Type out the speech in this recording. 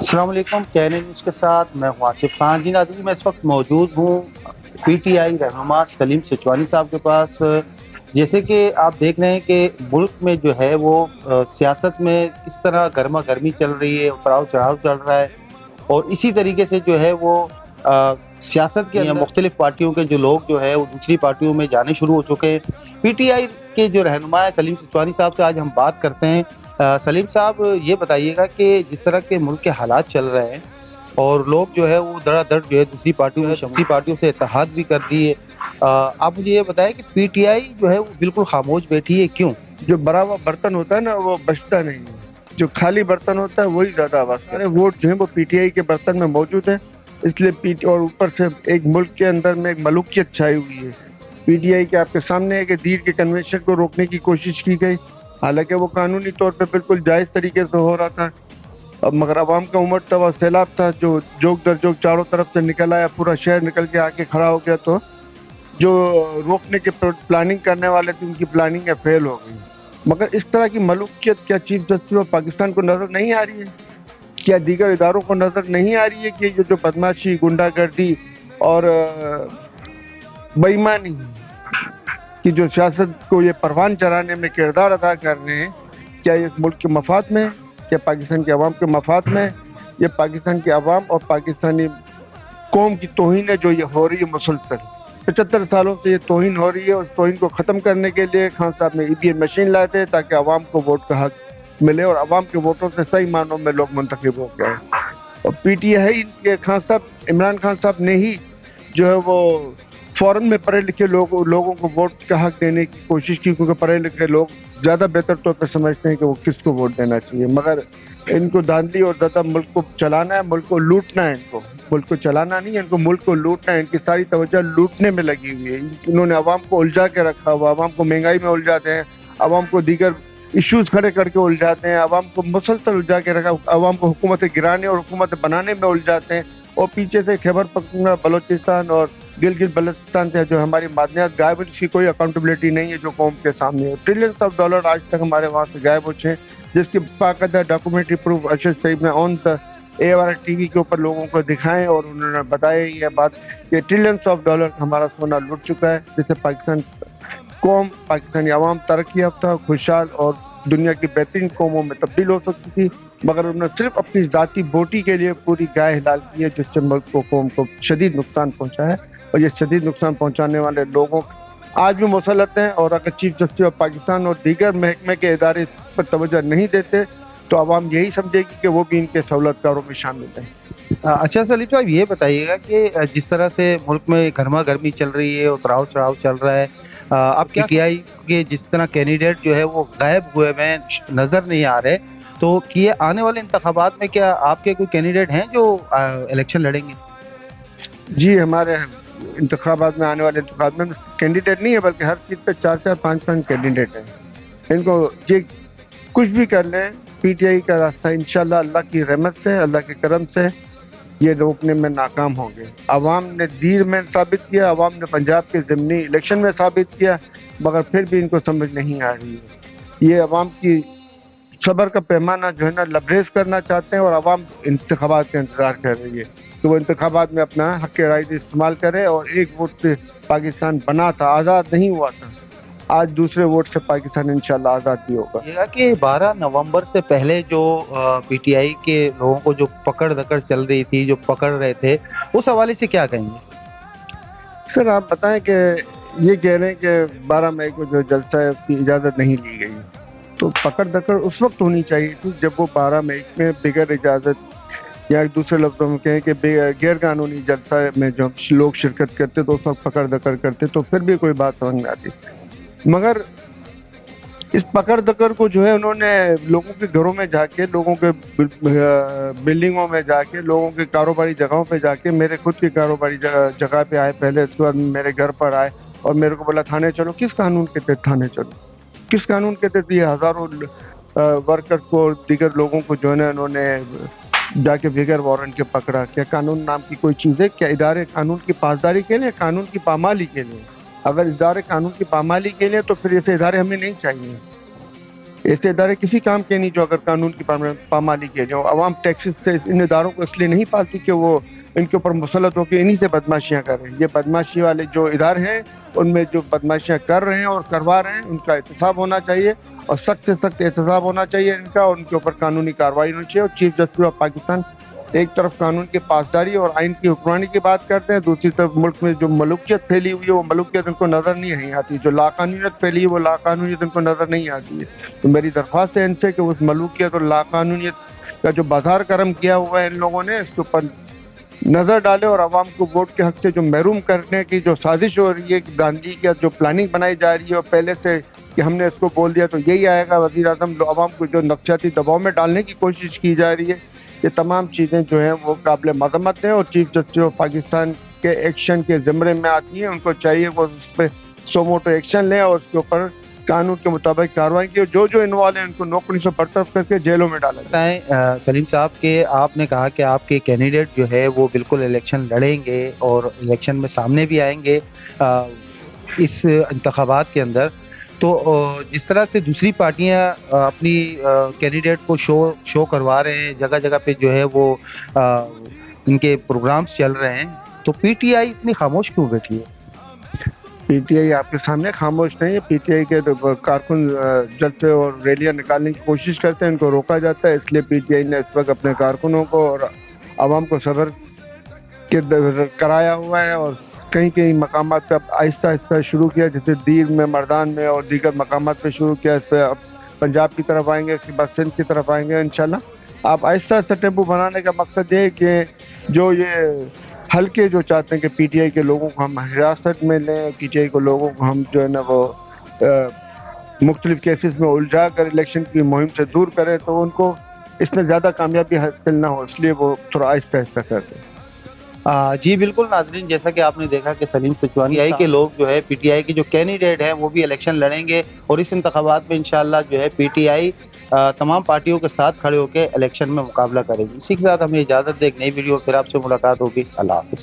السلام علیکم، channel news کے ساتھ میں ہوں آصف خان۔ جی ناظرین، میں اس وقت موجود ہوں پی ٹی آئی رہنما سلیم سچوانی صاحب کے پاس۔ جیسے کہ آپ دیکھ رہے ہیں کہ ملک میں جو ہے وہ سیاست میں کس طرح گرما گرمی چل رہی ہے، اتراؤ چڑھاؤ چل رہا ہے، اور اسی طریقے سے جو ہے وہ سیاست کے اندر مختلف پارٹیوں کے جو لوگ جو ہے وہ دوسری پارٹیوں میں جانے شروع ہو چکے ہیں۔ پی ٹی آئی کے جو رہنما ہے سلیم سچوانی صاحب سے آج ہم بات کرتے ہیں۔ سلیم صاحب، یہ بتائیے گا کہ جس طرح کے ملک کے حالات چل رہے ہیں اور لوگ جو ہے وہ دڑا دڑ جو ہے دوسری پارٹیوں سے اتحاد بھی کر دیے، آپ مجھے یہ بتائیں کہ پی ٹی آئی جو ہے وہ بالکل خاموش بیٹھی ہے، کیوں؟ جو بھرا ہوا برتن ہوتا ہے نا وہ بچتا نہیں ہے، جو خالی برتن ہوتا ہے وہی زیادہ آواز کرتا ہے۔ ووٹ جو ہے وہ پی ٹی آئی کے برتن میں موجود ہے، اس لیے اور اوپر سے ایک ملک کے اندر میں ایک ملوکیت چھائی ہوئی ہے۔ پی ٹی آئی کے آپ کے سامنے ہے کہ دیر کے کنونشن کو روکنے کی کوشش کی گئی، حالانکہ وہ قانونی طور پہ بالکل جائز طریقے سے ہو رہا تھا، مگر عوام کا امٹتا ہوا سیلاب تھا جو جوک در جوک چاروں طرف سے نکل آیا، پورا شہر نکل کے آ کے کھڑا ہو گیا، تو جو روکنے کے پلاننگ کرنے والے تھے ان کی پلاننگ فیل ہو گئی۔ مگر اس طرح کی ملوکیت کیا چیف جسٹس آف پاکستان کو نظر نہیں آ رہی ہے؟ کیا دیگر اداروں کو نظر نہیں آ رہی ہے کہ جو بدماشی، گنڈا گردی اور بے ایمانی کی جو سیاست کو یہ پروان چڑھانے میں کردار ادا کر رہے ہیں، کیا یہ اس ملک کے مفاد میں، کیا پاکستان کے عوام کے مفاد میں؟ یہ پاکستان کے عوام اور پاکستانی قوم کی توہین ہے جو یہ ہو رہی ہے مسلسل 75 سالوں سے یہ توہین ہو رہی ہے، اور اس توہین کو ختم کرنے کے لیے خان صاحب نے ای وی ایم مشین لائے تھے تاکہ عوام کو ووٹ کا حق ملے اور عوام کے ووٹوں سے صحیح معنوں میں لوگ منتخب ہو گئے۔ اور پی ٹی آئی کے خان صاحب عمران خان صاحب نے ہی جو ہے وہ فوراً میں پڑھے لکھے لوگوں کو ووٹ کا حق دینے کی کوشش کی، کیونکہ پڑھے لکھے لوگ زیادہ بہتر طور پہ سمجھتے ہیں کہ وہ کس کو ووٹ دینا چاہیے، مگر ان کو دھاندلی اور زیادہ ملک کو چلانا ہے، ملک کو لوٹنا ہے، ان کو ملک کو چلانا نہیں ہے، ان کو ملک کو لوٹنا ہے۔ ان کی ساری توجہ لوٹنے میں لگی ہوئی ہے۔ انہوں نے عوام کو الجھا کے رکھا ہوا، عوام کو مہنگائی میں الجھاتے ہیں، عوام کو دیگر ایشوز کھڑے کر کے الجھاتے ہیں، عوام کو مسلسل الجھا کے رکھا، عوام کو حکومت گرانے اور حکومت بنانے میں الجھاتے ہیں، اور پیچھے سے خیبر پختونخوا، بلوچستان اور گلگت بلتستان سے جو ہماری معدنیات غائب ہے، اس کی کوئی اکاؤنٹیبلٹی نہیں ہے جو قوم کے سامنے ہے۔ ٹریلینز آف ڈالر آج تک ہمارے وہاں سے غائب ہو چکے ہیں، جس کی باقاعدہ ڈاکومنٹری پروف ارشد سعید نے آن دا اے آر ٹی وی کے اوپر لوگوں کو دکھائیں، اور انہوں نے بتایا یہ بات کہ ٹریلینز آف ڈالر ہمارا سونا لٹ چکا ہے، جس سے پاکستان قوم، پاکستانی عوام ترقی یافتہ، خوشحال اور دنیا کی بہترین قوموں میں تبدیل ہو سکتی تھی، مگر انہوں نے صرف اپنی ذاتی بوٹی کے لیے پوری گائے حلال کی ہے، جس سے ملک کو، قوم کو شدید نقصان پہنچا ہے۔ اور یہ شدید نقصان پہنچانے والے لوگوں آج بھی مسلط ہیں، اور اگر چیف جسٹس آف پاکستان اور دیگر محکمے کے ادارے اس پر توجہ نہیں دیتے تو عوام یہی سمجھے گی کہ وہ بھی ان کے سہولت کاروں میں شامل ہیں۔ اچھا سلیم صاحب، یہ بتائیے گا کہ جس طرح سے ملک میں گرما گرمی چل رہی ہے، اتراؤ چڑھاؤ چل رہا ہے، اب پی ٹی آئی کے جس طرح کینڈیڈیٹ جو ہے وہ غائب ہوئے میں نظر نہیں آ رہے، تو یہ آنے والے انتخابات میں کیا آپ کے کوئی کینڈیڈیٹ ہیں جو الیکشن لڑیں گے؟ جی، ہمارے انتخابات میں، آنے والے انتخابات میں کینڈیڈیٹ نہیں ہے، بلکہ ہر سیٹ پہ 4-5 کینڈیڈیٹ ہیں۔ ان کو یہ کچھ بھی کر لیں، پی ٹی آئی کا راستہ انشاءاللہ اللہ کی رحمت سے، اللہ کے کرم سے یہ روکنے میں ناکام ہوں گے۔ عوام نے دیر میں ثابت کیا، عوام نے پنجاب کے ضمنی الیکشن میں ثابت کیا، مگر پھر بھی ان کو سمجھ نہیں آ رہی ہے۔ یہ عوام کی صبر کا پیمانہ جو ہے نا لبریز کرنا چاہتے ہیں، اور عوام انتخابات کا انتظار کر رہی ہے کہ وہ انتخابات میں اپنا حق رائے استعمال کرے، اور ایک ووٹ سے پاکستان بنا تھا، آزاد نہیں ہوا تھا، آج دوسرے ووٹ سے پاکستان انشاءاللہ آزاد بھی ہوگا۔ یہ کہ 12 نومبر سے پہلے جو پی ٹی آئی کے لوگوں کو جو پکڑ دکڑ چل رہی تھی، جو پکڑ رہے تھے، اس حوالے سے کیا کہیں گے؟ سر آپ بتائیں کہ یہ کہہ رہے ہیں کہ 12 مئی کو جو جلسہ ہے اس کی اجازت نہیں لی گئی، تو پکڑ دکڑ اس وقت ہونی چاہیے تھی جب وہ 12 مئی میں بغیر اجازت، یا دوسرے لفظوں میں کہیں کہ غیر قانونی جلسہ میں جو لوگ شرکت کرتے تو اس وقت پکڑ دکڑ کرتے تو پھر بھی کوئی بات سمجھ میں آتی، مگر اس پکڑ دکڑ کو جو ہے انہوں نے لوگوں کے گھروں میں جا کے، لوگوں کے بلڈنگوں میں جا کے، لوگوں کے کاروباری جگہوں پہ جا کے، میرے خود کی کاروباری جگہ پہ آئے پہلے، اس کے بعد میرے گھر پر آئے اور میرے کو بولا تھانے چلو۔ کس قانون کے تحت تھانے چلو؟ کس قانون کے تحت یہ ہزاروں ورکرز کو اور دیگر لوگوں کو جو ہے نا انہوں نے جا کے بغیر وارنٹ کے پکڑا؟ کیا قانون نام کی کوئی چیز ہے؟ کیا ادارے قانون کی پاسداری کے لیے، قانون کی پامالی کے لیے؟ اگر ادارے قانون کی پامالی کے لیے تو پھر ایسے ادارے ہمیں نہیں چاہیے۔ ایسے ادارے کسی کام کے نہیں جو اگر قانون کی پامالی کیے جو عوام ٹیکسز سے ان اداروں کو اس لیے نہیں پالتی کہ وہ ان کے اوپر مسلط ہو کے انہی سے بدماشیاں کر رہے ہیں. یہ بدماشی والے جو ادارے ہیں ان میں جو بدماشیاں کر رہے ہیں اور کروا رہے ہیں ان کا احتساب ہونا چاہیے اور سخت سے سخت احتساب ہونا چاہیے ان کا, اور ان کے اوپر قانونی کارروائی ہونی چاہیے. اور چیف جسٹس آف پاکستان ایک طرف قانون کی پاسداری اور آئین کی حکمرانی کی بات کرتے ہیں, دوسری طرف ملک میں جو ملوکیت پھیلی ہوئی ہے وہ ملوکیت ان کو نظر نہیں آتی, جو لاقانونیت پھیلی ہے وہ لاقانونیت ان کو نظر نہیں آتی ہے. تو میری درخواست ہے ان سے کہ اس ملوکیت اور لاقانونیت کا جو بازار کرم کیا ہوا ہے ان لوگوں نے اس کے اوپر نظر ڈالے اور عوام کو ووٹ کے حق سے جو محروم کرنے کی جو سازش ہو رہی ہے, گاندھی کی جو پلاننگ بنائی جا رہی ہے اور پہلے سے کہ ہم نے اس کو بول دیا تو یہی آئے گا وزیر اعظم, عوام کو جو نفسیاتی دباؤ میں ڈالنے کی کوشش کی جا رہی ہے, یہ تمام چیزیں جو ہیں وہ قابل مذمت ہیں اور چیف جسٹس آف پاکستان کے ایکشن کے زمرے میں آتی ہیں. ان کو چاہیے وہ اس پہ سو موٹو ایکشن لیں اور اس کے اوپر قانون کے مطابق کارروائی کی, جو انوالو ہیں ان کو نوکری سے برطرف کر کے جیلوں میں ڈالا جائے. سلیم صاحب کہ آپ نے کہا کہ آپ کے کینڈیڈیٹ جو ہے وہ بالکل الیکشن لڑیں گے اور الیکشن میں سامنے بھی آئیں گے اس انتخابات کے اندر, تو جس طرح سے دوسری پارٹیاں اپنی کینڈیڈیٹ کو شو کروا رہے ہیں, جگہ جگہ پہ جو ہے وہ ان کے پروگرامز چل رہے ہیں, تو پی ٹی آئی اتنی خاموش کیوں بیٹھی ہے؟ پی ٹی آئی آپ کے سامنے خاموش نہیں ہے. پی ٹی آئی کے کارکن جلسے اور ریلیاں نکالنے کی کوشش کرتے ہیں, ان کو روکا جاتا ہے. اس لیے پی ٹی آئی نے اس وقت اپنے کارکنوں کو اور عوام کو صبر کرایا ہوا ہے اور کئی کئی مقامات پہ اب آہستہ آہستہ شروع کیا, جیسے دیر میں, مردان میں اور دیگر مقامات پہ شروع کیا. اس پہ اب پنجاب کی طرف آئیں گے, اس کے بعد سندھ کی طرف آئیں گے انشاءاللہ. آپ آہستہ آہستہ ٹیمپو بنانے کا مقصد یہ ہے کہ جو یہ حلقے جو چاہتے ہیں کہ پی ٹی آئی کے لوگوں کو ہم حراست میں لیں, پی ٹی آئی کے لوگوں کو ہم جو ہے نا وہ مختلف کیسز میں الجھا کر الیکشن کی مہم سے دور کریں, تو ان کو اس میں زیادہ کامیابی حاصل نہ ہو, اس لیے وہ تھوڑا آہستہ آہستہ کرتے ہیں. جی بالکل ناظرین, جیسا کہ آپ نے دیکھا کہ سلیم سچوانی آئی کے لوگ جو ہے پی ٹی آئی کے جو کینڈیڈیٹ ہیں وہ بھی الیکشن لڑیں گے اور اس انتخابات میں انشاءاللہ جو ہے پی ٹی آئی تمام پارٹیوں کے ساتھ کھڑے ہو کے الیکشن میں مقابلہ کرے گی. اسی کے ساتھ ہمیں اجازت دے, ایک نئی ویڈیو پھر آپ سے ملاقات ہوگی. اللہ حافظ.